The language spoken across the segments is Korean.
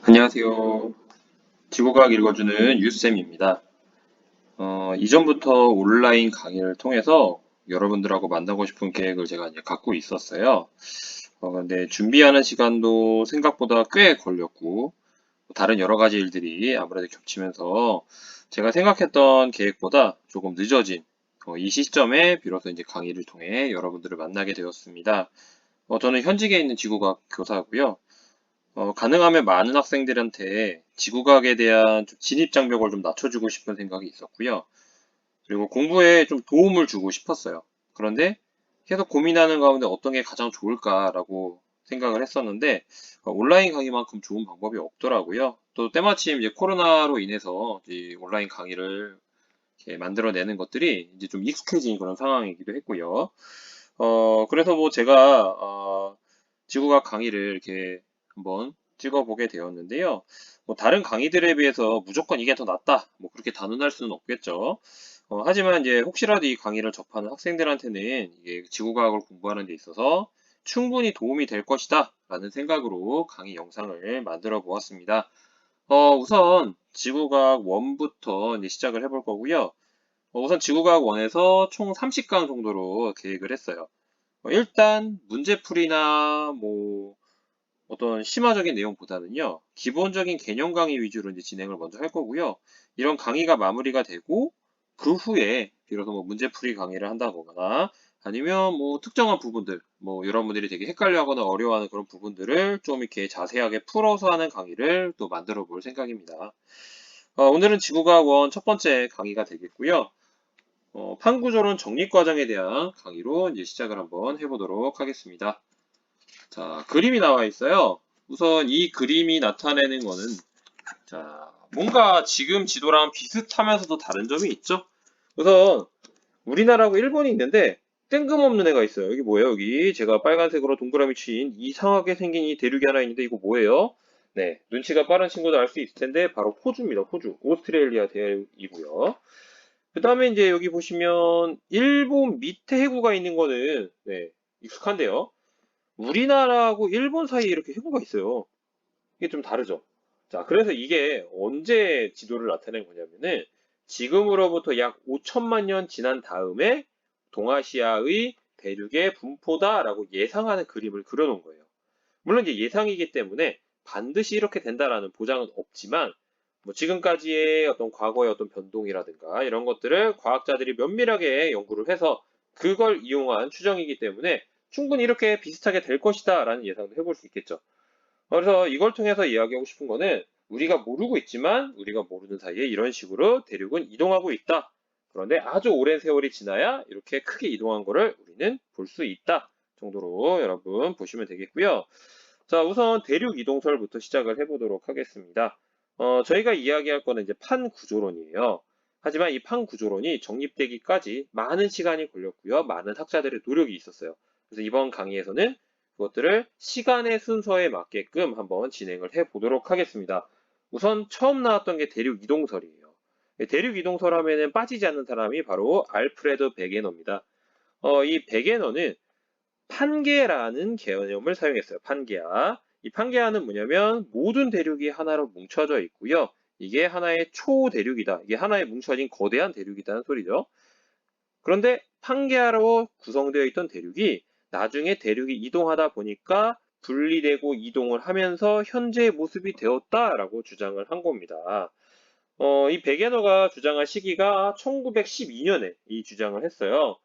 안녕하세요. 지구과학 읽어주는 유쌤입니다. 이전부터 온라인 강의를 통해서 여러분들하고 만나고 싶은 계획을 제가 이제 갖고 있었어요. 근데 준비하는 시간도 생각보다 꽤 걸렸고, 다른 여러 가지 일들이 아무래도 겹치면서 제가 생각했던 계획보다 조금 늦어진 이 시점에 비로소 이제 강의를 통해 여러분들을 만나게 되었습니다. 저는 현직에 있는 지구과학 교사고요. 가능하면 많은 학생들한테 지구과학에 대한 좀 진입 장벽을 좀 낮춰주고 싶은 생각이 있었고요. 그리고 공부에 좀 도움을 주고 싶었어요. 그런데 계속 고민하는 가운데 어떤 게 가장 좋을까라고 생각을 했었는데, 온라인 강의만큼 좋은 방법이 없더라고요. 또 때마침 이제 코로나로 인해서 이 온라인 강의를 이렇게 만들어내는 것들이 이제 좀 익숙해진 그런 상황이기도 했고요. 그래서 뭐 제가 지구과학 강의를 이렇게 한번 찍어보게 되었는데요. 뭐 다른 강의들에 비해서 무조건 이게 더 낫다, 뭐 그렇게 단언할 수는 없겠죠. 하지만 이제 혹시라도 이 강의를 접하는 학생들한테는 이게 지구과학을 공부하는 데 있어서 충분히 도움이 될 것이다 라는 생각으로 강의 영상을 만들어 보았습니다. 우선 지구과학 1부터 이제 시작을 해볼 거고요. 우선 지구과학 1에서 총 30강 정도로 계획을 했어요. 일단 문제풀이나 뭐 어떤 심화적인 내용보다는요, 기본적인 개념 강의 위주로 이제 진행을 먼저 할 거고요. 이런 강의가 마무리가 되고, 그 후에, 비로소 뭐 문제풀이 강의를 한다거나, 아니면 뭐 특정한 부분들, 뭐 여러분들이 되게 헷갈려 하거나 어려워하는 그런 부분들을 좀 이렇게 자세하게 풀어서 하는 강의를 또 만들어 볼 생각입니다. 오늘은 지구과학원 첫 번째 강의가 되겠고요. 판구조론 정립 과정에 대한 강의로 이제 시작을 한번 해보도록 하겠습니다. 자, 그림이 나와 있어요. 우선 이 그림이 나타내는 거는, 자, 뭔가 지금 지도랑 비슷하면서도 다른 점이 있죠? 우선, 우리나라하고 일본이 있는데, 뜬금없는 애가 있어요. 여기 뭐예요? 여기 제가 빨간색으로 동그라미 친 이상하게 생긴 이 대륙이 하나 있는데, 이거 뭐예요? 네, 눈치가 빠른 친구도 알 수 있을 텐데, 바로 호주입니다. 호주. 오스트레일리아 대륙이고요. 그 다음에 이제 여기 보시면, 일본 밑에 해구가 있는 거는, 네, 익숙한데요. 우리나라하고 일본 사이에 이렇게 해구가 있어요. 이게 좀 다르죠. 자, 그래서 이게 언제 지도를 나타낸 거냐면은 지금으로부터 약 5천만 년 지난 다음에 동아시아의 대륙의 분포다라고 예상하는 그림을 그려놓은 거예요. 물론 이제 예상이기 때문에 반드시 이렇게 된다라는 보장은 없지만 뭐 지금까지의 어떤 과거의 어떤 변동이라든가 이런 것들을 과학자들이 면밀하게 연구를 해서 그걸 이용한 추정이기 때문에 충분히 이렇게 비슷하게 될 것이다 라는 예상도 해볼 수 있겠죠. 그래서 이걸 통해서 이야기하고 싶은 거는 우리가 모르고 있지만 우리가 모르는 사이에 이런 식으로 대륙은 이동하고 있다. 그런데 아주 오랜 세월이 지나야 이렇게 크게 이동한 거를 우리는 볼 수 있다 정도로 여러분 보시면 되겠고요. 자, 우선 대륙 이동설부터 시작을 해보도록 하겠습니다. 저희가 이야기할 거는 이제 판구조론이에요. 하지만 이 판구조론이 정립되기까지 많은 시간이 걸렸고요. 많은 학자들의 노력이 있었어요. 그래서 이번 강의에서는 그것들을 시간의 순서에 맞게끔 한번 진행을 해보도록 하겠습니다. 우선 처음 나왔던 게 대륙 이동설이에요. 대륙 이동설 하면은 빠지지 않는 사람이 바로 알프레드 베게너입니다. 이 베게너는 판계라는 개념을 사용했어요. 판계화. 이 판계화는 뭐냐면 모든 대륙이 하나로 뭉쳐져 있고요. 이게 하나의 초대륙이다. 이게 하나의 뭉쳐진 거대한 대륙이라는 소리죠. 그런데 판계화로 구성되어 있던 대륙이 나중에 대륙이 이동하다 보니까 분리되고 이동을 하면서 현재의 모습이 되었다라고 주장을 한 겁니다. 이 베게너가 주장한 시기가 1912년에 이 주장을 했어요.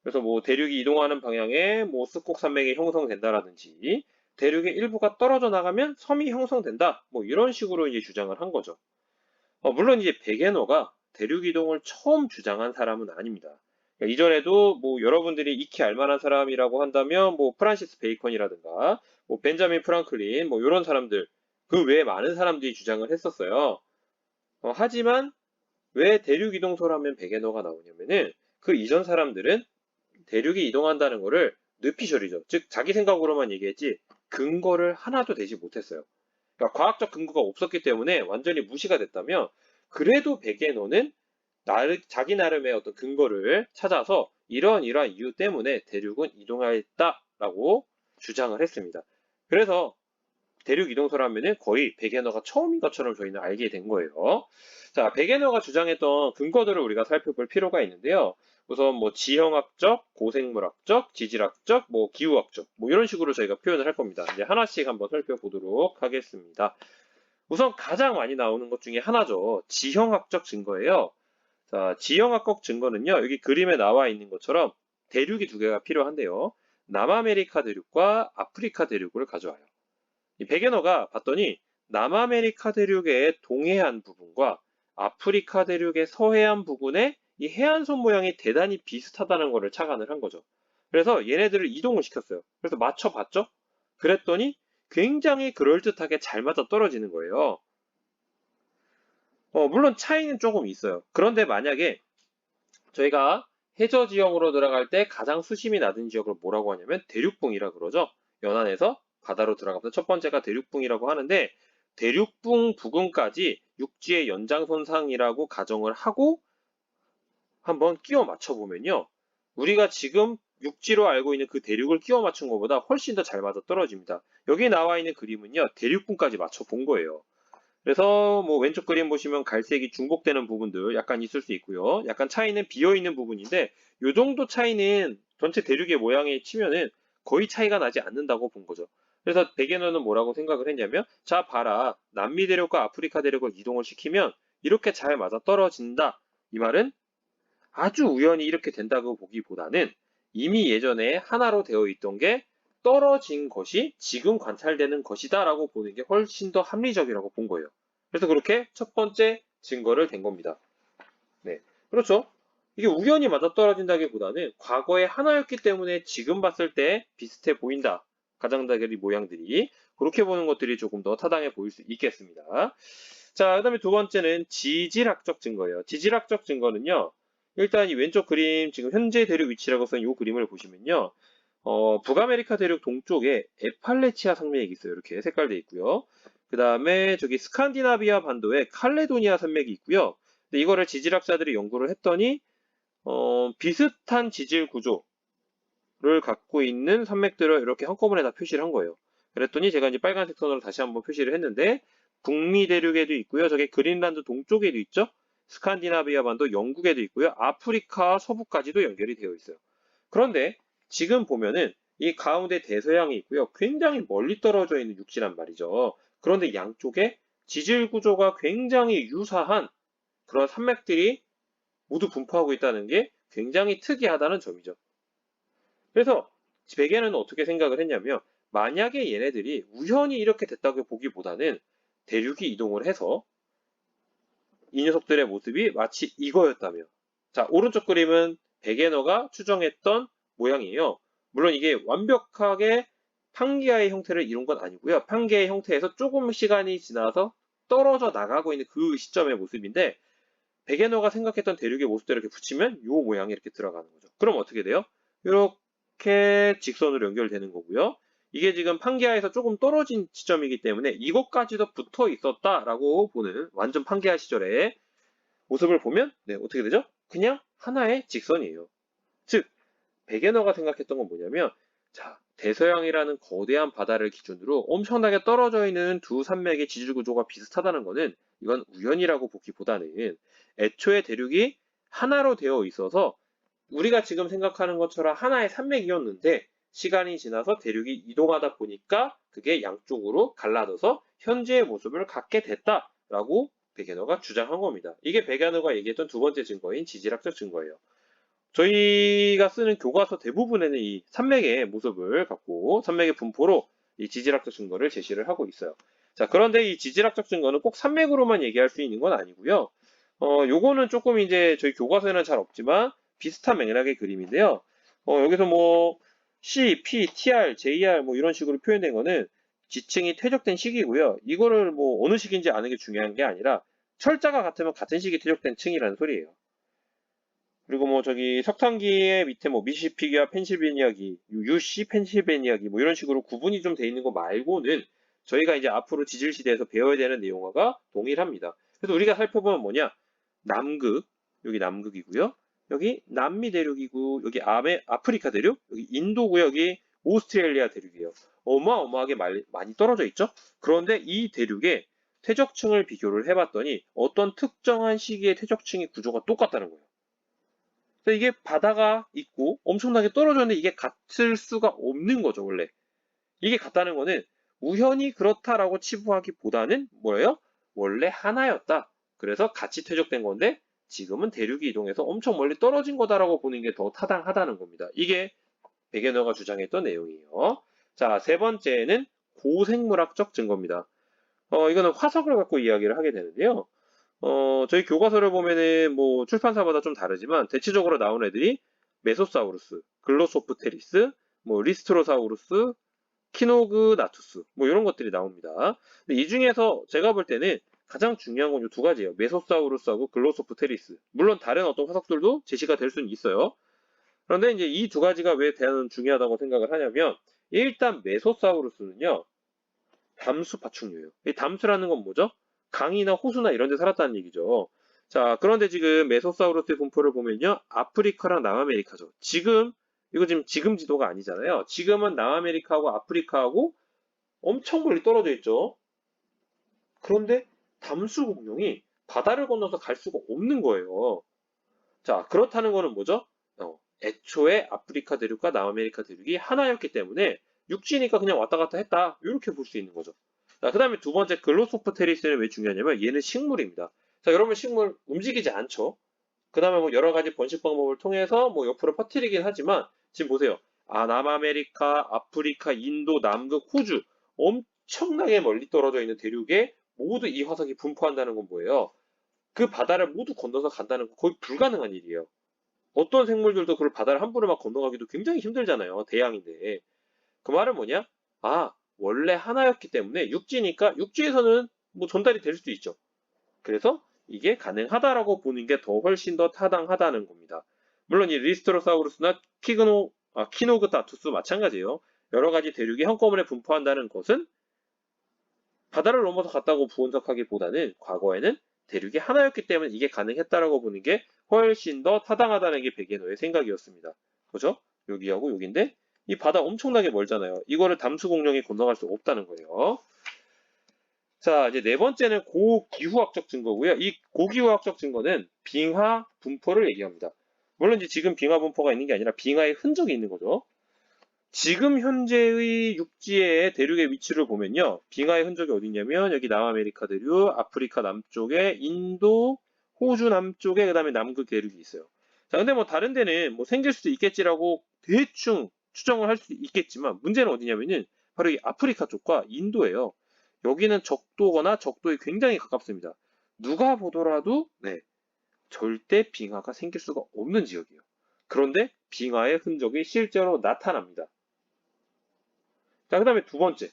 그래서 뭐 대륙이 이동하는 방향에 뭐 스콕 산맥이 형성된다라든지 대륙의 일부가 떨어져 나가면 섬이 형성된다. 뭐 이런 식으로 이제 주장을 한 거죠. 물론 이제 베게너가 대륙 이동을 처음 주장한 사람은 아닙니다. 그러니까 이전에도 뭐 여러분들이 익히 알만한 사람이라고 한다면 뭐 프란시스 베이컨이라든가 뭐 벤자민 프랑클린 뭐 이런 사람들 그 외에 많은 사람들이 주장을 했었어요. 하지만 왜 대륙 이동설 하면 베게너가 나오냐면은 그 이전 사람들은 대륙이 이동한다는 거를 뇌피셜이죠. 즉 자기 생각으로만 얘기했지 근거를 하나도 대지 못했어요. 그러니까 과학적 근거가 없었기 때문에 완전히 무시가 됐다면 그래도 베게너는 자기 나름의 어떤 근거를 찾아서 이러한 이유 때문에 대륙은 이동하였다라고 주장을 했습니다. 그래서 대륙 이동설하면은 거의 베게너가 처음인 것처럼 저희는 알게 된 거예요. 자, 베게너가 주장했던 근거들을 우리가 살펴볼 필요가 있는데요. 우선 뭐 지형학적, 고생물학적, 지질학적, 뭐 기후학적, 뭐 이런 식으로 저희가 표현을 할 겁니다. 이제 하나씩 한번 살펴보도록 하겠습니다. 우선 가장 많이 나오는 것 중에 하나죠. 지형학적 증거예요. 자, 지형학적 증거는요, 여기 그림에 나와 있는 것처럼 대륙이 두 개가 필요한데요. 남아메리카 대륙과 아프리카 대륙을 가져와요. 이 베게너가 봤더니 남아메리카 대륙의 동해안 부분과 아프리카 대륙의 서해안 부분의 이 해안선 모양이 대단히 비슷하다는 것을 착안을 한 거죠. 그래서 얘네들을 이동을 시켰어요. 그래서 맞춰봤죠? 그랬더니 굉장히 그럴듯하게 잘 맞아 떨어지는 거예요. 물론 차이는 조금 있어요. 그런데 만약에 저희가 해저 지형으로 들어갈 때 가장 수심이 낮은 지역을 뭐라고 하냐면 대륙붕이라 그러죠. 연안에서 바다로 들어가면서 첫 번째가 대륙붕이라고 하는데 대륙붕 부근까지 육지의 연장선상이라고 가정을 하고 한번 끼워 맞춰보면요. 우리가 지금 육지로 알고 있는 그 대륙을 끼워 맞춘 것보다 훨씬 더 잘 맞아 떨어집니다. 여기 나와 있는 그림은요. 대륙붕까지 맞춰 본 거예요. 그래서 뭐 왼쪽 그림 보시면 갈색이 중복되는 부분들 약간 있을 수 있고요. 약간 차이는 비어있는 부분인데 이 정도 차이는 전체 대륙의 모양에 치면은 거의 차이가 나지 않는다고 본 거죠. 그래서 베게너는 뭐라고 생각을 했냐면 자 봐라 남미 대륙과 아프리카 대륙을 이동을 시키면 이렇게 잘 맞아 떨어진다. 이 말은 아주 우연히 이렇게 된다고 보기보다는 이미 예전에 하나로 되어 있던 게 떨어진 것이 지금 관찰되는 것이다 라고 보는 게 훨씬 더 합리적이라고 본 거예요. 그래서 그렇게 첫 번째 증거를 댄 겁니다. 네. 그렇죠. 이게 우연히 맞아떨어진다기보다는 과거에 하나였기 때문에 지금 봤을 때 비슷해 보인다. 가장자리 모양들이. 그렇게 보는 것들이 조금 더 타당해 보일 수 있겠습니다. 자, 그 다음에 두 번째는 지질학적 증거예요. 지질학적 증거는요. 일단 이 왼쪽 그림, 지금 현재 대륙 위치라고 쓴 이 그림을 보시면요. 북아메리카 대륙 동쪽에 에팔레치아 산맥이 있어요. 이렇게 색깔돼 있고요. 그 다음에 저기 스칸디나비아 반도에 칼레도니아 산맥이 있고요. 근데 이거를 지질학자들이 연구를 했더니 비슷한 지질 구조를 갖고 있는 산맥들을 이렇게 한꺼번에 다 표시를 한 거예요. 그랬더니 제가 이제 빨간색 선으로 다시 한번 표시를 했는데 북미 대륙에도 있고요. 저게 그린란드 동쪽에도 있죠. 스칸디나비아 반도 영국에도 있고요. 아프리카 서부까지도 연결이 되어 있어요. 그런데 지금 보면은 이 가운데 대서양이 있고요. 굉장히 멀리 떨어져 있는 육지란 말이죠. 그런데 양쪽에 지질 구조가 굉장히 유사한 그런 산맥들이 모두 분포하고 있다는 게 굉장히 특이하다는 점이죠. 그래서 베게는 어떻게 생각을 했냐면 만약에 얘네들이 우연히 이렇게 됐다고 보기보다는 대륙이 이동을 해서 이 녀석들의 모습이 마치 이거였다며. 자, 오른쪽 그림은 베게너가 추정했던 모양이에요. 물론 이게 완벽하게 판게아의 형태를 이룬 건 아니고요. 판게아의 형태에서 조금 시간이 지나서 떨어져 나가고 있는 그 시점의 모습인데 베게너가 생각했던 대륙의 모습대로 이렇게 붙이면 이 모양이 이렇게 들어가는 거죠. 그럼 어떻게 돼요? 이렇게 직선으로 연결되는 거고요. 이게 지금 판게아에서 조금 떨어진 시점이기 때문에 이것까지도 붙어 있었다라고 보는 완전 판게아 시절의 모습을 보면 네, 어떻게 되죠? 그냥 하나의 직선이에요. 즉 베게너가 생각했던 건 뭐냐면 자 대서양이라는 거대한 바다를 기준으로 엄청나게 떨어져 있는 두 산맥의 지질 구조가 비슷하다는 것은 이건 우연이라고 보기보다는 애초에 대륙이 하나로 되어 있어서 우리가 지금 생각하는 것처럼 하나의 산맥이었는데 시간이 지나서 대륙이 이동하다 보니까 그게 양쪽으로 갈라져서 현재의 모습을 갖게 됐다라고 베게너가 주장한 겁니다. 이게 베게너가 얘기했던 두 번째 증거인 지질학적 증거예요. 저희가 쓰는 교과서 대부분에는 이 산맥의 모습을 갖고 산맥의 분포로 이 지질학적 증거를 제시를 하고 있어요. 자, 그런데 이 지질학적 증거는 꼭 산맥으로만 얘기할 수 있는 건 아니고요. 요거는 조금 이제 저희 교과서에는 잘 없지만 비슷한 맥락의 그림인데요. 여기서 뭐 C, P, TR, JR 뭐 이런 식으로 표현된 거는 지층이 퇴적된 시기고요. 이거를 뭐 어느 시기인지 아는 게 중요한 게 아니라 철자가 같으면 같은 시기에 퇴적된 층이라는 소리예요. 그리고 뭐 저기 석탄기의 밑에 뭐 미시시피기와 펜실베니아기, UC 펜실베니아기 뭐 이런 식으로 구분이 좀 돼 있는 거 말고는 저희가 이제 앞으로 지질 시대에서 배워야 되는 내용과 동일합니다. 그래서 우리가 살펴보면 뭐냐? 남극, 여기 남극이고요. 여기 남미 대륙이고 여기 아프리카 대륙, 여기 인도고 여기 오스트레일리아 대륙이에요. 어마어마하게 많이 떨어져 있죠? 그런데 이 대륙의 퇴적층을 비교를 해봤더니 어떤 특정한 시기의 퇴적층의 구조가 똑같다는 거예요. 그래서 이게 바다가 있고 엄청나게 떨어졌는데 이게 같을 수가 없는 거죠, 원래. 이게 같다는 거는 우연히 그렇다라고 치부하기보다는 뭐예요? 원래 하나였다. 그래서 같이 퇴적된 건데 지금은 대륙이 이동해서 엄청 멀리 떨어진 거다라고 보는 게 더 타당하다는 겁니다. 이게 베게너가 주장했던 내용이에요. 자, 세 번째는 고생물학적 증거입니다. 이거는 화석을 갖고 이야기를 하게 되는데요. 저희 교과서를 보면은 뭐 출판사마다 좀 다르지만 대체적으로 나온 애들이 메소사우루스, 글로소프테리스, 뭐 리스트로사우루스, 키노그나투스 뭐 이런 것들이 나옵니다. 근데 이 중에서 제가 볼 때는 가장 중요한 건 이 두 가지예요. 메소사우루스하고 글로소프테리스. 물론 다른 어떤 화석들도 제시가 될 수는 있어요. 그런데 이제 이 두 가지가 왜 대단히 중요하다고 생각을 하냐면 일단 메소사우루스는요. 담수 파충류예요. 이 담수라는 건 뭐죠? 강이나 호수나 이런 데 살았다는 얘기죠. 자, 그런데 지금 메소사우루스의 분포를 보면요. 아프리카랑 남아메리카죠. 이거 지금 지도가 아니잖아요. 지금은 남아메리카하고 아프리카하고 엄청 멀리 떨어져 있죠. 그런데 담수 공룡이 바다를 건너서 갈 수가 없는 거예요. 자, 그렇다는 거는 뭐죠? 애초에 아프리카 대륙과 남아메리카 대륙이 하나였기 때문에 육지니까 그냥 왔다 갔다 했다. 이렇게 볼 수 있는 거죠. 자, 그 다음에 두 번째 글로소프테리스는 왜 중요하냐면 얘는 식물입니다. 자, 여러분 식물 움직이지 않죠? 그 다음에 뭐 여러 가지 번식 방법을 통해서 뭐 옆으로 퍼뜨리긴 하지만 지금 보세요. 남아메리카, 아프리카, 인도, 남극, 호주 엄청나게 멀리 떨어져 있는 대륙에 모두 이 화석이 분포한다는 건 뭐예요? 그 바다를 모두 건너서 간다는 건 거의 불가능한 일이에요. 어떤 생물들도 그걸 바다를 함부로 막 건너가기도 굉장히 힘들잖아요. 대양인데. 그 말은 뭐냐? 원래 하나였기 때문에 육지니까 육지에서는 뭐 전달이 될 수도 있죠. 그래서 이게 가능하다라고 보는 게 더 훨씬 더 타당하다는 겁니다. 물론 이 리스트로사우루스나 키노그타투스 마찬가지예요. 여러 가지 대륙이 한꺼번에 분포한다는 것은 바다를 넘어서 갔다고 분석하기보다는 과거에는 대륙이 하나였기 때문에 이게 가능했다라고 보는 게 훨씬 더 타당하다는 게 베게너의 생각이었습니다. 그죠? 여기하고 여기인데 이 바다 엄청나게 멀잖아요. 이거를 담수 공룡이 건너갈 수 없다는 거예요. 자, 이제 네 번째는 고기후학적 증거고요. 이 고기후학적 증거는 빙하 분포를 얘기합니다. 물론 이제 지금 빙하 분포가 있는 게 아니라 빙하의 흔적이 있는 거죠. 지금 현재의 육지의 대륙의 위치를 보면요. 빙하의 흔적이 어디 있냐면 여기 남아메리카 대륙, 아프리카 남쪽에 인도, 호주 남쪽에 그다음에 남극 대륙이 있어요. 자, 근데 뭐 다른 데는 뭐 생길 수도 있겠지라고 대충 추정을 할 수 있겠지만 문제는 어디냐면은 바로 이 아프리카 쪽과 인도예요. 여기는 적도거나 적도에 굉장히 가깝습니다. 누가 보더라도 네, 절대 빙하가 생길 수가 없는 지역이에요. 그런데 빙하의 흔적이 실제로 나타납니다. 자, 그 다음에 두 번째.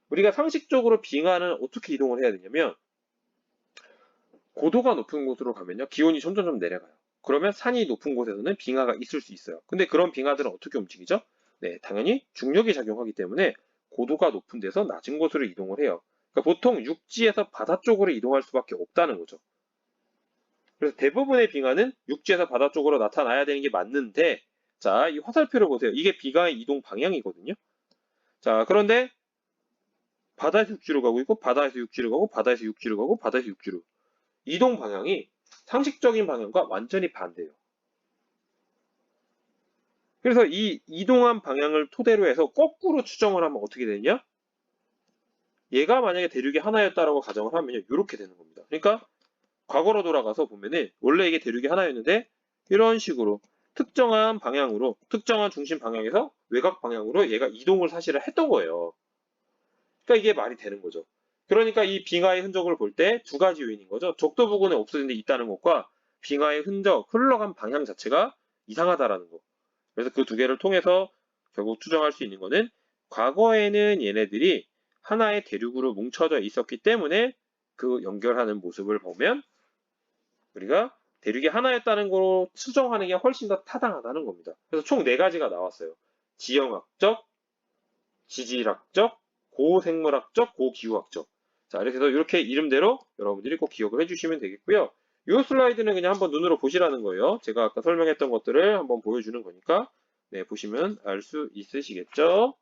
우리가 상식적으로 빙하는 어떻게 이동을 해야 되냐면 고도가 높은 곳으로 가면요. 기온이 점점 내려가요. 그러면 산이 높은 곳에서는 빙하가 있을 수 있어요. 근데 그런 빙하들은 어떻게 움직이죠? 네, 당연히 중력이 작용하기 때문에 고도가 높은 데서 낮은 곳으로 이동을 해요. 그러니까 보통 육지에서 바다 쪽으로 이동할 수밖에 없다는 거죠. 그래서 대부분의 빙하는 육지에서 바다 쪽으로 나타나야 되는 게 맞는데, 자, 이 화살표를 보세요. 이게 빙하의 이동 방향이거든요. 자, 그런데 바다에서 육지로 가고 있고, 바다에서 육지로 가고, 바다에서 육지로 가고, 바다에서 육지로. 이동 방향이 상식적인 방향과 완전히 반대예요. 그래서 이 이동한 방향을 토대로 해서 거꾸로 추정을 하면 어떻게 되냐? 얘가 만약에 대륙이 하나였다라고 가정을 하면요. 이렇게 되는 겁니다. 그러니까 과거로 돌아가서 보면은 원래 이게 대륙이 하나였는데 이런 식으로 특정한 방향으로 특정한 중심 방향에서 외곽 방향으로 얘가 이동을 사실을 했던 거예요. 그러니까 이게 말이 되는 거죠. 그러니까 이 빙하의 흔적을 볼 때 두 가지 요인인 거죠. 적도 부근에 없어진 데 있다는 것과 빙하의 흔적, 흘러간 방향 자체가 이상하다라는 거. 그래서 그 두 개를 통해서 결국 추정할 수 있는 거는 과거에는 얘네들이 하나의 대륙으로 뭉쳐져 있었기 때문에 그 연결하는 모습을 보면 우리가 대륙이 하나였다는 거로 추정하는 게 훨씬 더 타당하다는 겁니다. 그래서 총 네 가지가 나왔어요. 지형학적, 지질학적, 고생물학적, 고기후학적. 자, 이렇게 해서 이렇게 이름대로 여러분들이 꼭 기억을 해주시면 되겠고요. 이 슬라이드는 그냥 한번 눈으로 보시라는 거예요. 제가 아까 설명했던 것들을 한번 보여주는 거니까 네, 보시면 알 수 있으시겠죠?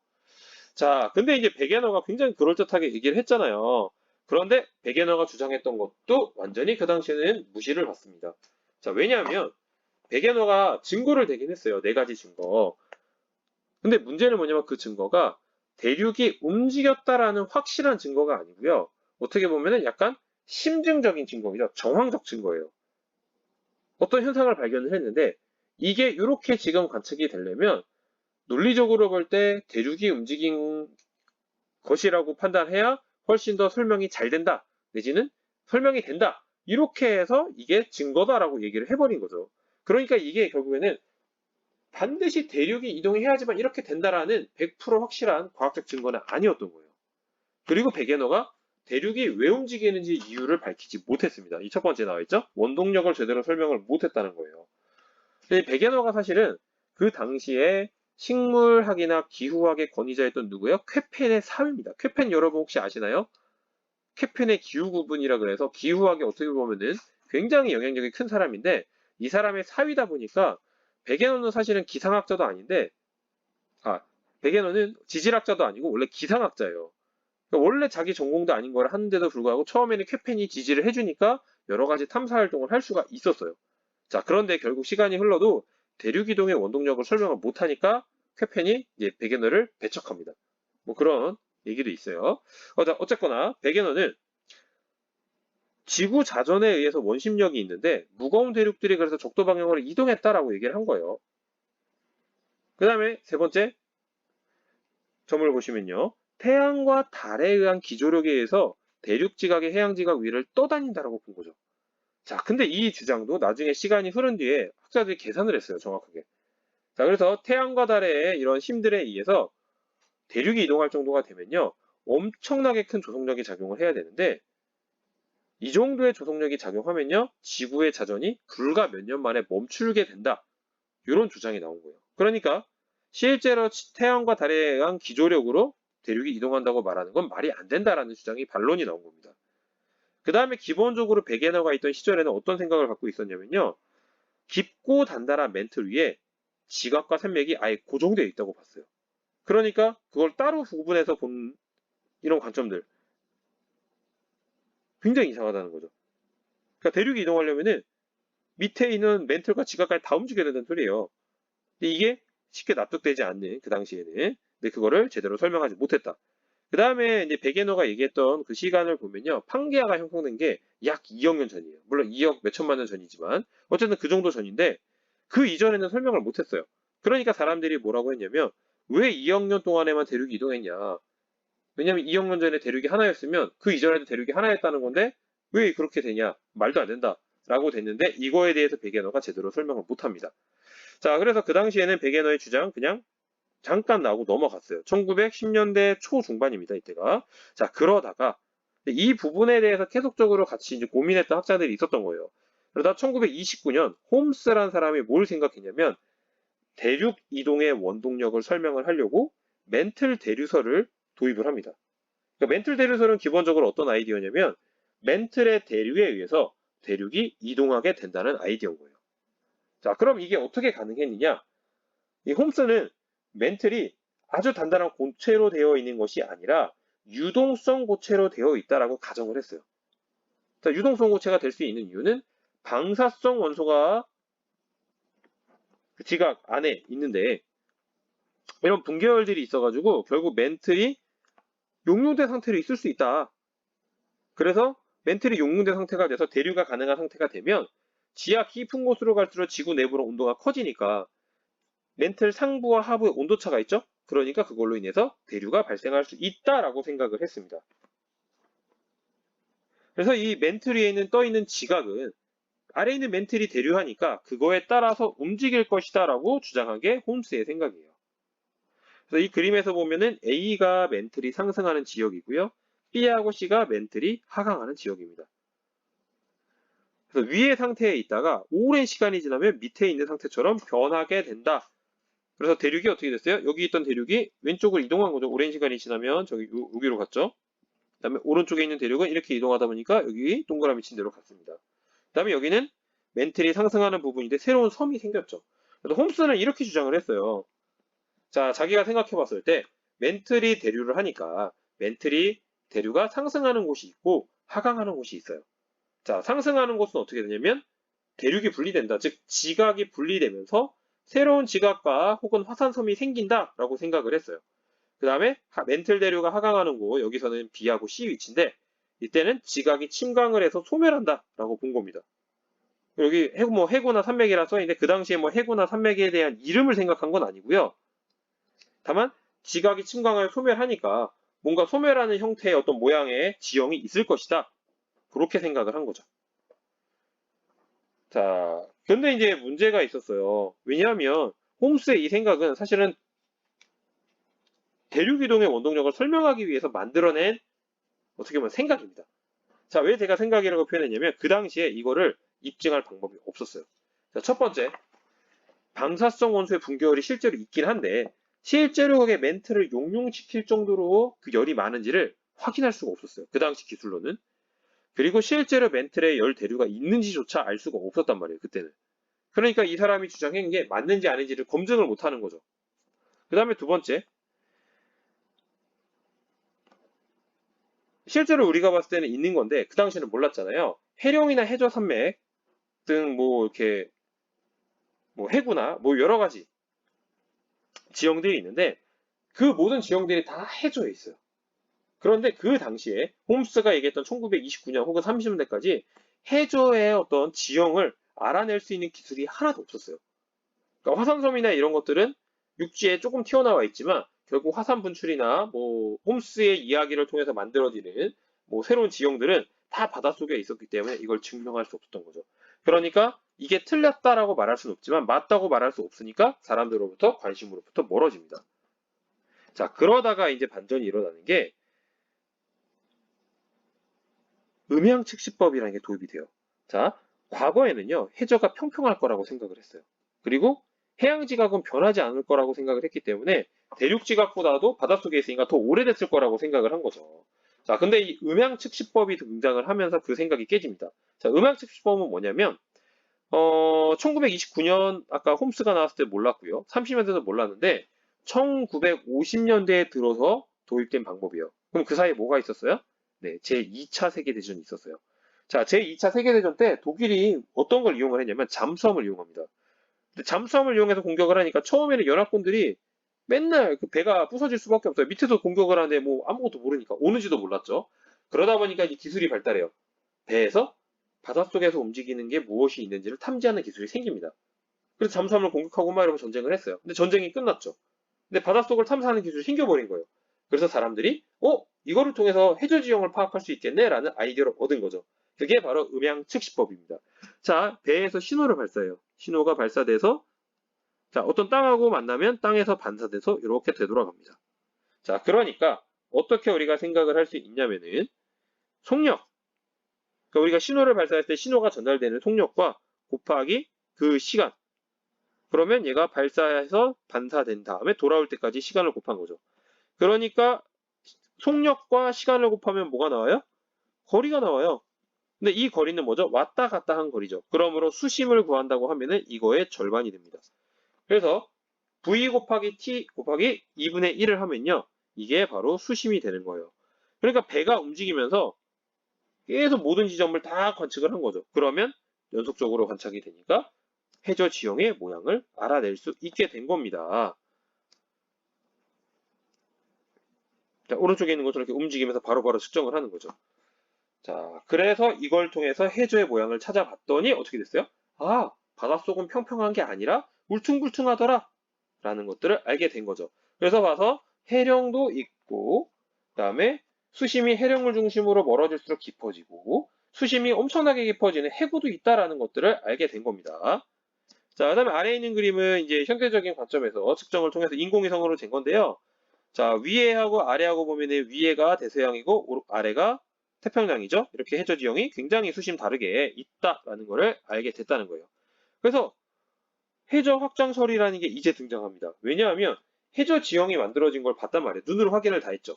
자, 근데 이제 베게너가 굉장히 그럴듯하게 얘기를 했잖아요. 그런데 베게너가 주장했던 것도 완전히 그 당시에는 무시를 받습니다. 자, 왜냐하면 베게너가 증거를 대긴 했어요. 네 가지 증거. 근데 문제는 뭐냐면 그 증거가 대륙이 움직였다라는 확실한 증거가 아니고요. 어떻게 보면은 약간 심증적인 증거이죠. 정황적 증거예요. 어떤 현상을 발견을 했는데 이게 이렇게 지금 관측이 되려면 논리적으로 볼 때 대륙이 움직인 것이라고 판단해야 훨씬 더 설명이 잘 된다. 내지는 설명이 된다. 이렇게 해서 이게 증거다라고 얘기를 해버린 거죠. 그러니까 이게 결국에는 반드시 대륙이 이동해야지만 이렇게 된다라는 100% 확실한 과학적 증거는 아니었던 거예요. 그리고 베게너가 대륙이 왜 움직이는지 이유를 밝히지 못했습니다. 이 첫 번째 나와 있죠? 원동력을 제대로 설명을 못했다는 거예요. 베게너가 사실은 그 당시에 식물학이나 기후학의 권위자였던 누구예요? 쾌펜의 사위입니다. 쾌펜 여러분 혹시 아시나요? 쾌펜의 기후구분이라 그래서 기후학에 어떻게 보면은 굉장히 영향력이 큰 사람인데 이 사람의 사위다 보니까 베게너는 사실은 기상학자도 아닌데 베게너는 지질학자도 아니고 원래 기상학자예요. 그러니까 원래 자기 전공도 아닌 걸 하는데도 불구하고 처음에는 쾌펜이 지지를 해주니까 여러 가지 탐사 활동을 할 수가 있었어요. 자, 그런데 결국 시간이 흘러도 대륙 이동의 원동력을 설명을 못하니까 쾌펜이 이제 베게너를 배척합니다. 뭐 그런 얘기도 있어요. 어쨌거나 베게너는 지구 자전에 의해서 원심력이 있는데 무거운 대륙들이 그래서 적도 방향으로 이동했다라고 얘기를 한 거예요. 그 다음에 세 번째 점을 보시면요. 태양과 달에 의한 기조력에 의해서 대륙 지각의 해양 지각 위를 떠다닌다라고 본 거죠. 자, 근데 이 주장도 나중에 시간이 흐른 뒤에 학자들이 계산을 했어요, 정확하게. 자, 그래서 태양과 달의 이런 힘들에 의해서 대륙이 이동할 정도가 되면요. 엄청나게 큰 조속력이 작용을 해야 되는데, 이 정도의 조속력이 작용하면요. 지구의 자전이 불과 몇 년 만에 멈추게 된다. 이런 주장이 나온 거예요. 그러니까 실제로 태양과 달에 의한 기조력으로 대륙이 이동한다고 말하는 건 말이 안 된다라는 주장이 반론이 나온 겁니다. 그 다음에 기본적으로 베게너가 있던 시절에는 어떤 생각을 갖고 있었냐면요. 깊고 단단한 멘틀 위에 지각과 산맥이 아예 고정되어 있다고 봤어요. 그러니까 그걸 따로 구분해서 본 이런 관점들 굉장히 이상하다는 거죠. 그러니까 대륙이 이동하려면은 밑에 있는 멘틀과 지각까지 다 움직여야 된다는 소리예요. 근데 이게 쉽게 납득되지 않는 그 당시에는 근데 그거를 제대로 설명하지 못했다. 그 다음에 이제 베게너가 얘기했던 그 시간을 보면요. 판게아가 형성된 게 약 2억 년 전이에요. 물론 2억 몇천만 년 전이지만 어쨌든 그 정도 전인데 그 이전에는 설명을 못했어요. 그러니까 사람들이 뭐라고 했냐면 왜 2억 년 동안에만 대륙이 이동했냐. 왜냐면 2억 년 전에 대륙이 하나였으면 그 이전에도 대륙이 하나였다는 건데 왜 그렇게 되냐. 말도 안 된다. 라고 됐는데 이거에 대해서 베게너가 제대로 설명을 못합니다. 자, 그래서 그 당시에는 베게너의 주장 그냥 잠깐 나오고 넘어갔어요. 1910년대 초중반입니다. 이때가. 자, 그러다가 이 부분에 대해서 계속적으로 같이 이제 고민했던 학자들이 있었던 거예요. 그러다 1929년 홈스라는 사람이 뭘 생각했냐면 대륙 이동의 원동력을 설명을 하려고 멘틀 대류설을 도입을 합니다. 그러니까 멘틀 대류설은 기본적으로 어떤 아이디어냐면 멘틀의 대류에 의해서 대륙이 이동하게 된다는 아이디어인 거예요. 자, 그럼 이게 어떻게 가능했느냐? 이 홈스는 멘틀이 아주 단단한 고체로 되어 있는 것이 아니라 유동성 고체로 되어 있다라고 가정을 했어요. 자, 유동성 고체가 될 수 있는 이유는 방사성 원소가 그 지각 안에 있는데 이런 분계열들이 있어가지고 결국 멘틀이 용융된 상태로 있을 수 있다. 그래서 멘틀이 용융된 상태가 돼서 대류가 가능한 상태가 되면 지하 깊은 곳으로 갈수록 지구 내부로 온도가 커지니까 멘틀 상부와 하부의 온도차가 있죠? 그러니까 그걸로 인해서 대류가 발생할 수 있다라고 생각을 했습니다. 그래서 이 멘틀 위에 떠 있는 지각은 아래에 있는 멘틀이 대류하니까 그거에 따라서 움직일 것이다 라고 주장한 게 홈스의 생각이에요. 그래서 이 그림에서 보면은 A가 멘틀이 상승하는 지역이고요. B하고 C가 멘틀이 하강하는 지역입니다. 그래서 위의 상태에 있다가 오랜 시간이 지나면 밑에 있는 상태처럼 변하게 된다. 그래서 대륙이 어떻게 됐어요? 여기 있던 대륙이 왼쪽을 이동한 거죠. 오랜 시간이 지나면 여기로 갔죠. 그 다음에 오른쪽에 있는 대륙은 이렇게 이동하다 보니까 여기 동그라미 친 대로 갔습니다. 그 다음에 여기는 멘틀이 상승하는 부분인데 새로운 섬이 생겼죠. 그래서 홈스는 이렇게 주장을 했어요. 자, 자기가 생각해 봤을 때 멘틀이 대류를 하니까 멘틀이 대류가 상승하는 곳이 있고 하강하는 곳이 있어요. 자, 상승하는 곳은 어떻게 되냐면 대륙이 분리된다. 즉, 지각이 분리되면서 새로운 지각과 혹은 화산섬이 생긴다라고 생각을 했어요. 그 다음에 멘틀 대류가 하강하는 곳, 여기서는 B하고 C 위치인데 이때는 지각이 침강을 해서 소멸한다라고 본 겁니다. 여기 해구나 산맥이라 써있는데 그 당시에 뭐 해구나 산맥에 대한 이름을 생각한 건 아니고요. 다만 지각이 침강을 소멸하니까 뭔가 소멸하는 형태의 어떤 모양의 지형이 있을 것이다. 그렇게 생각을 한 거죠. 자, 근데 이제 문제가 있었어요. 왜냐하면 홈스의 이 생각은 사실은 대륙이동의 원동력을 설명하기 위해서 만들어낸 어떻게 보면 생각입니다. 자, 왜 제가 생각이라고 표현했냐면 그 당시에 이거를 입증할 방법이 없었어요. 자, 첫 번째, 방사성 원소의 분결이 실제로 있긴 한데 실제로 그게 멘트를 용융시킬 정도로 그 열이 많은지를 확인할 수가 없었어요. 그 당시 기술로는. 그리고 실제로 멘틀에 열 대류가 있는지조차 알 수가 없었단 말이에요. 그때는. 그러니까 이 사람이 주장한 게 맞는지 아닌지를 검증을 못하는 거죠. 그 다음에 두 번째, 실제로 우리가 봤을 때는 있는 건데 그 당시에는 몰랐잖아요. 해령이나 해저 산맥 등 뭐 이렇게 뭐 해구나 뭐 여러 가지 지형들이 있는데 그 모든 지형들이 다 해저에 있어요. 그런데 그 당시에 홈스가 얘기했던 1929년 혹은 30년대까지 해저의 어떤 지형을 알아낼 수 있는 기술이 하나도 없었어요. 그러니까 화산섬이나 이런 것들은 육지에 조금 튀어나와 있지만 결국 화산 분출이나 뭐 홈스의 이야기를 통해서 만들어지는 뭐 새로운 지형들은 다 바닷속에 있었기 때문에 이걸 증명할 수 없었던 거죠. 그러니까 이게 틀렸다라고 말할 수는 없지만 맞다고 말할 수 없으니까 사람들로부터 관심으로부터 멀어집니다. 자, 그러다가 이제 반전이 일어나는 게 음양측시법이라는 게 도입이 돼요. 자, 과거에는요, 해저가 평평할 거라고 생각을 했어요. 그리고 해양지각은 변하지 않을 거라고 생각을 했기 때문에 대륙지각보다도 바닷속에 있으니까 더 오래됐을 거라고 생각을 한 거죠. 자, 근데 이 음양측시법이 등장을 하면서 그 생각이 깨집니다. 자, 음양측시법은 뭐냐면, 1929년 아까 홈스가 나왔을 때 몰랐고요. 30년대도 몰랐는데 1950년대에 들어서 도입된 방법이에요. 그럼 그 사이에 뭐가 있었어요? 네, 제2차 세계대전이 있었어요. 자, 제2차 세계대전 때 독일이 어떤 걸 이용을 했냐면 잠수함을 이용합니다. 근데 잠수함을 이용해서 공격을 하니까 처음에는 연합군들이 맨날 그 배가 부서질 수밖에 없어요. 밑에서 공격을 하는데 뭐 아무것도 모르니까 오는지도 몰랐죠. 그러다 보니까 이제 기술이 발달해요. 배에서 바닷속에서 움직이는 게 무엇이 있는지를 탐지하는 기술이 생깁니다. 그래서 잠수함을 공격하고 막 이러고 전쟁을 했어요. 근데 전쟁이 끝났죠. 근데 바닷속을 탐사하는 기술이 생겨버린 거예요. 그래서 사람들이 이거를 통해서 해저 지형을 파악할 수 있겠네 라는 아이디어를 얻은 거죠. 그게 바로 음양측시법입니다. 자, 배에서 신호를 발사해요. 신호가 발사돼서 자, 어떤 땅하고 만나면 땅에서 반사돼서 이렇게 되돌아갑니다. 자, 그러니까 어떻게 우리가 생각을 할 수 있냐면은 속력, 그러니까 우리가 신호를 발사할 때 신호가 전달되는 속력과 곱하기 그 시간. 그러면 얘가 발사해서 반사된 다음에 돌아올 때까지 시간을 곱한 거죠. 그러니까 속력과 시간을 곱하면 뭐가 나와요? 거리가 나와요. 근데 이 거리는 뭐죠? 왔다 갔다 한 거리죠. 그러므로 수심을 구한다고 하면은 이거의 절반이 됩니다. 그래서 V 곱하기 T 곱하기 2분의 1을 하면요. 이게 바로 수심이 되는 거예요. 그러니까 배가 움직이면서 계속 모든 지점을 다 관측을 한 거죠. 그러면 연속적으로 관측이 되니까 해저 지형의 모양을 알아낼 수 있게 된 겁니다. 자, 오른쪽에 있는 것처럼 이렇게 움직이면서 바로바로 측정을 하는 거죠. 자, 그래서 이걸 통해서 해저의 모양을 찾아봤더니 어떻게 됐어요? 아, 바닷속은 평평한 게 아니라 울퉁불퉁하더라 라는 것들을 알게 된 거죠. 그래서 봐서 해령도 있고 그 다음에 수심이 해령을 중심으로 멀어질수록 깊어지고 수심이 엄청나게 깊어지는 해구도 있다라는 것들을 알게 된 겁니다. 자, 그 다음에 아래에 있는 그림은 이제 현대적인 관점에서 측정을 통해서 인공위성으로 잰 건데요. 자, 위에하고 아래하고 보면은 위에가 대서양이고 아래가 태평양이죠. 이렇게 해저 지형이 굉장히 수심 다르게 있다라는 것을 알게 됐다는 거예요. 그래서 해저 확장설이라는 게 이제 등장합니다. 왜냐하면 해저 지형이 만들어진 걸 봤단 말이에요. 눈으로 확인을 다 했죠.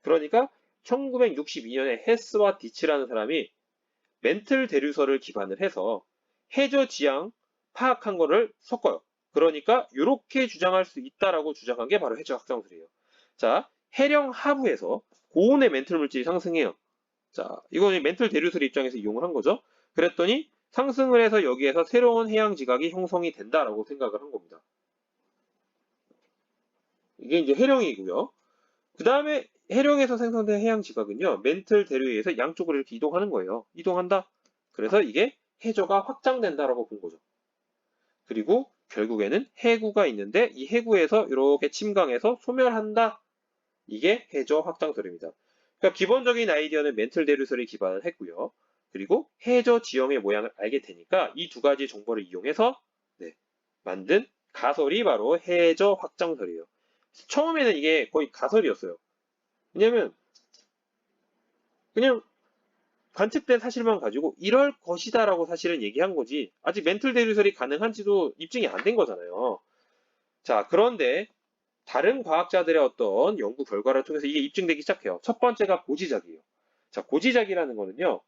그러니까 1962년에 헤스와 디치라는 사람이 멘틀 대류설을 기반을 해서 해저 지형 파악한 거를 섞어요. 그러니까 이렇게 주장할 수 있다라고 주장한 게 바로 해저 확장설이에요. 자, 해령 하부에서 고온의 멘틀 물질이 상승해요. 자, 이거는 멘틀 대류설 입장에서 이용을 한 거죠. 그랬더니 상승을 해서 여기에서 새로운 해양 지각이 형성이 된다라고 생각을 한 겁니다. 이게 이제 해령이고요. 그 다음에 해령에서 생성된 해양 지각은요, 멘틀 대류에 의해서 양쪽으로 이렇게 이동하는 거예요. 이동한다. 그래서 이게 해저가 확장된다라고 본 거죠. 그리고 결국에는 해구가 있는데 이 해구에서 이렇게 침강해서 소멸한다. 이게 해저 확장설입니다. 그러니까 기본적인 아이디어는 멘틀 대류설에 기반을 했고요. 그리고 해저 지형의 모양을 알게 되니까 이 두 가지 정보를 이용해서 만든 가설이 바로 해저 확장설이에요. 처음에는 이게 거의 가설이었어요. 왜냐면 그냥 관측된 사실만 가지고 이럴 것이다라고 사실은 얘기한 거지 아직 멘틀 대류설이 가능한지도 입증이 안 된 거잖아요. 자, 그런데 다른 과학자들의 어떤 연구 결과를 통해서 이게 입증되기 시작해요. 첫 번째가 고지작이에요. 자, 고지작이라는 거는요.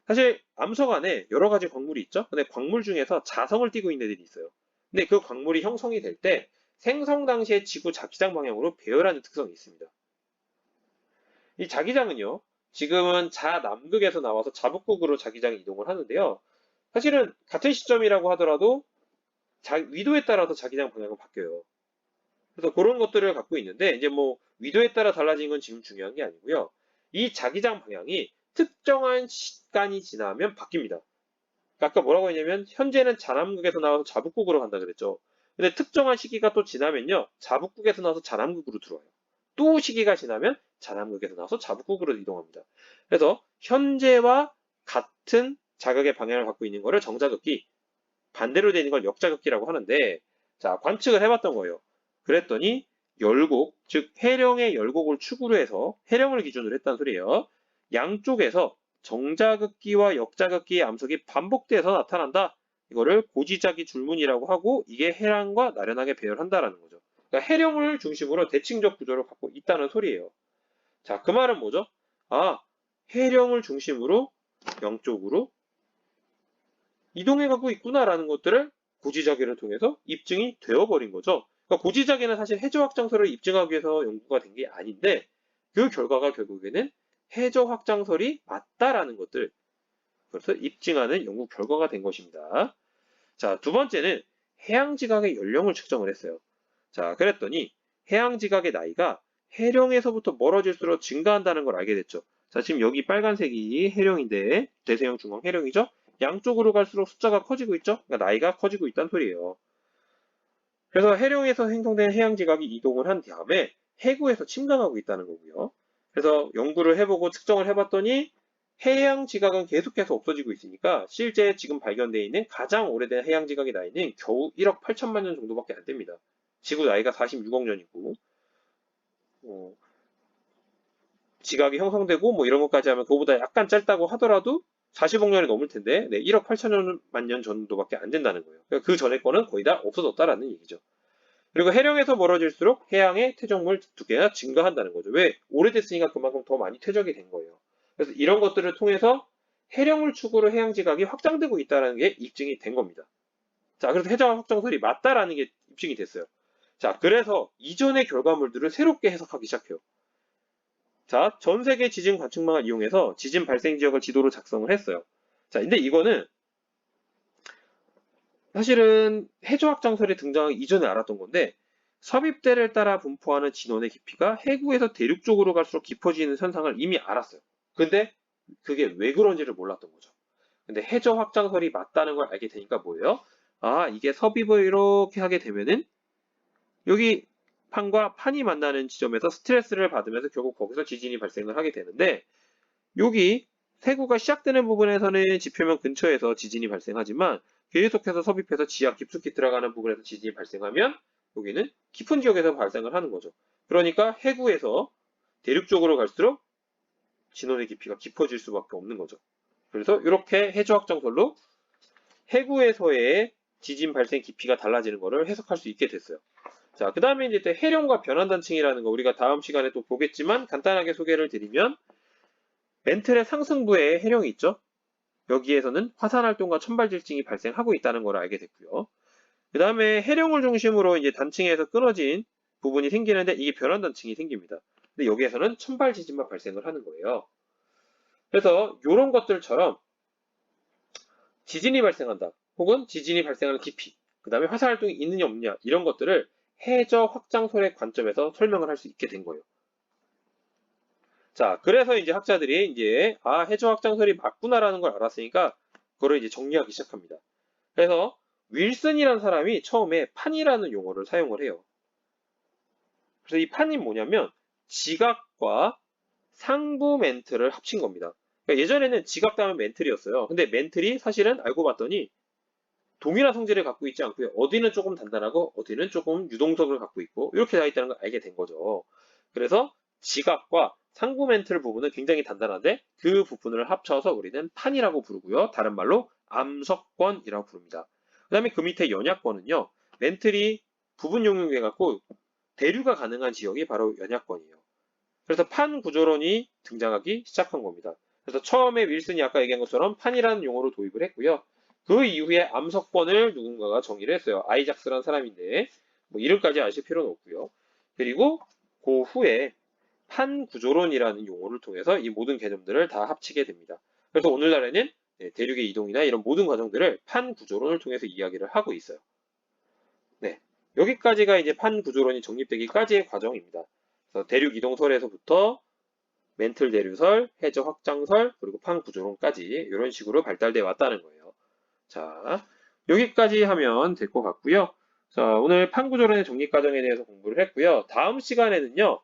사실 암석 안에 여러 가지 광물이 있죠. 근데 광물 중에서 자성을 띠고 있는 애들이 있어요. 근데 그 광물이 형성이 될 때 생성 당시의 지구 자기장 방향으로 배열하는 특성이 있습니다. 이 자기장은요. 지금은 자남극에서 나와서 자북극으로 자기장이 이동을 하는데요. 사실은 같은 시점이라고 하더라도 위도에 따라서 자기장 방향은 바뀌어요. 그래서 그런 것들을 갖고 있는데 이제 뭐 위도에 따라 달라지는 건 지금 중요한 게 아니고요. 이 자기장 방향이 특정한 시간이 지나면 바뀝니다. 그러니까 아까 뭐라고 했냐면 현재는 자남극에서 나와서 자북극으로 간다 그랬죠. 근데 특정한 시기가 또 지나면요. 자북극에서 나와서 자남극으로 들어와요. 또 시기가 지나면 자남극에서 나와서 자북극으로 이동합니다. 그래서 현재와 같은 자극의 방향을 갖고 있는 거를 정자극기, 반대로 되는 걸 역자극기라고 하는데 자, 관측을 해봤던 거예요. 그랬더니 열곡, 즉 해령의 열곡을 축으로 해서 해령을 기준으로 했다는 소리예요. 양쪽에서 정자극기와 역자극기의 암석이 반복돼서 나타난다. 이거를 고지자기 줄문이라고 하고 이게 해랑과 나련하게 배열한다라는 거죠. 그러니까 해령을 중심으로 대칭적 구조를 갖고 있다는 소리예요. 자, 그 말은 뭐죠? 아, 해령을 중심으로 양쪽으로 이동해가고 있구나라는 것들을 고지자기를 통해서 입증이 되어버린 거죠. 그러니까 고지자기는 사실 해저 확장설을 입증하기 위해서 연구가 된 게 아닌데 그 결과가 결국에는 해저 확장설이 맞다라는 것들 그래서 입증하는 연구 결과가 된 것입니다. 자, 두 번째는 해양지각의 연령을 측정을 했어요. 자, 그랬더니 해양지각의 나이가 해령에서부터 멀어질수록 증가한다는 걸 알게 됐죠. 자, 지금 여기 빨간색이 해령인데 대서양 중앙 해령이죠. 양쪽으로 갈수록 숫자가 커지고 있죠. 그러니까 나이가 커지고 있다는 소리예요. 그래서 해령에서 생성된 해양지각이 이동을 한 다음에 해구에서 침강하고 있다는 거고요. 그래서 연구를 해보고 측정을 해봤더니 해양지각은 계속해서 없어지고 있으니까 실제 지금 발견되어 있는 가장 오래된 해양지각의 나이는 겨우 1억 8천만 년 정도밖에 안 됩니다. 지구 나이가 46억 년이고 지각이 형성되고 뭐 이런 것까지 하면 그거보다 약간 짧다고 하더라도 40억 년이 넘을 텐데 1억 8천만 년 정도밖에 안 된다는 거예요. 그러니까 그 전에 거는 거의 다 없어졌다라는 얘기죠. 그리고 해령에서 멀어질수록 해양의 퇴적물 두께가 증가한다는 거죠. 왜? 오래됐으니까 그만큼 더 많이 퇴적이 된 거예요. 그래서 이런 것들을 통해서 해령을 축으로 해양 지각이 확장되고 있다는 게 입증이 된 겁니다. 자, 그래서 해저 확장설이 맞다라는 게 입증이 됐어요. 자, 그래서 이전의 결과물들을 새롭게 해석하기 시작해요. 자, 전 세계 지진 관측망을 이용해서 지진 발생 지역을 지도로 작성을 했어요. 자, 근데 이거는 사실은 해저 확장설이 등장하기 이전에 알았던 건데 섭입대를 따라 분포하는 진원의 깊이가 해구에서 대륙 쪽으로 갈수록 깊어지는 현상을 이미 알았어요. 근데 그게 왜 그런지를 몰랐던 거죠. 근데 해저 확장설이 맞다는 걸 알게 되니까 뭐예요? 아, 이게 섭입을 이렇게 하게 되면은 여기 판과 판이 만나는 지점에서 스트레스를 받으면서 결국 거기서 지진이 발생을 하게 되는데 여기 세구가 시작되는 부분에서는 지표면 근처에서 지진이 발생하지만 계속해서 섭입해서 지하 깊숙이 들어가는 부분에서 지진이 발생하면 여기는 깊은 지역에서 발생을 하는 거죠. 그러니까 해구에서 대륙 쪽으로 갈수록 진원의 깊이가 깊어질 수밖에 없는 거죠. 그래서 이렇게 해저 확장설로 해구에서의 지진 발생 깊이가 달라지는 것을 해석할 수 있게 됐어요. 자, 그 다음에 이제 해령과 변환단층이라는 거 우리가 다음 시간에 또 보겠지만 간단하게 소개를 드리면 멘틀의 상승부에 해령이 있죠. 여기에서는 화산활동과 천발질증이 발생하고 있다는 걸 알게 됐고요. 그 다음에 해룡을 중심으로 이제 단층에서 끊어진 부분이 생기는데 이게 변환 단층이 생깁니다. 근데 여기에서는 천발 지진만 발생을 하는 거예요. 그래서 이런 것들처럼 지진이 발생한다. 혹은 지진이 발생하는 깊이, 그 다음에 화산 활동이 있느냐 없느냐 이런 것들을 해저 확장설의 관점에서 설명을 할 수 있게 된 거예요. 자, 그래서 이제 학자들이 이제 해저 확장설이 맞구나라는 걸 알았으니까 그거를 이제 정리하기 시작합니다. 그래서 윌슨이라는 사람이 처음에 판이라는 용어를 사용을 해요. 그래서 이 판이 뭐냐면 지각과 상부 멘틀을 합친 겁니다. 그러니까 예전에는 지각 다음에 멘틀이었어요. 근데 멘틀이 사실은 알고 봤더니 동일한 성질을 갖고 있지 않고요. 어디는 조금 단단하고 어디는 조금 유동성을 갖고 있고 이렇게 되어 있다는 걸 알게 된 거죠. 그래서 지각과 상부 멘틀 부분은 굉장히 단단한데 그 부분을 합쳐서 우리는 판이라고 부르고요. 다른 말로 암석권이라고 부릅니다. 그 다음에 그 밑에 연약권은요. 멘틀이 부분 용융해 갖고 대류가 가능한 지역이 바로 연약권이에요. 그래서 판 구조론이 등장하기 시작한 겁니다. 그래서 처음에 윌슨이 아까 얘기한 것처럼 판이라는 용어로 도입을 했고요. 그 이후에 암석권을 누군가가 정의를 했어요. 아이작스라는 사람인데 뭐 이름까지 아실 필요는 없고요. 그리고 그 후에 판 구조론이라는 용어를 통해서 이 모든 개념들을 다 합치게 됩니다. 그래서 오늘날에는 대륙의 이동이나 이런 모든 과정들을 판 구조론을 통해서 이야기를 하고 있어요. 네, 여기까지가 이제 판 구조론이 정립되기까지의 과정입니다. 그래서 대륙 이동설에서부터 멘틀 대류설, 해저 확장설, 그리고 판 구조론까지 이런 식으로 발달돼 왔다는 거예요. 자, 여기까지 하면 될 것 같고요. 자, 오늘 판 구조론의 정립 과정에 대해서 공부를 했고요. 다음 시간에는요,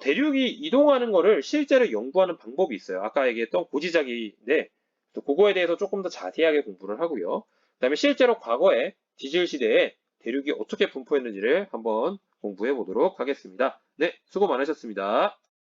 대륙이 이동하는 거를 실제로 연구하는 방법이 있어요. 아까 얘기했던 고지자기인데, 또 그거에 대해서 조금 더 자세하게 공부를 하고요. 그 다음에 실제로 과거에 지질 시대에 대륙이 어떻게 분포했는지를 한번 공부해 보도록 하겠습니다. 네, 수고 많으셨습니다.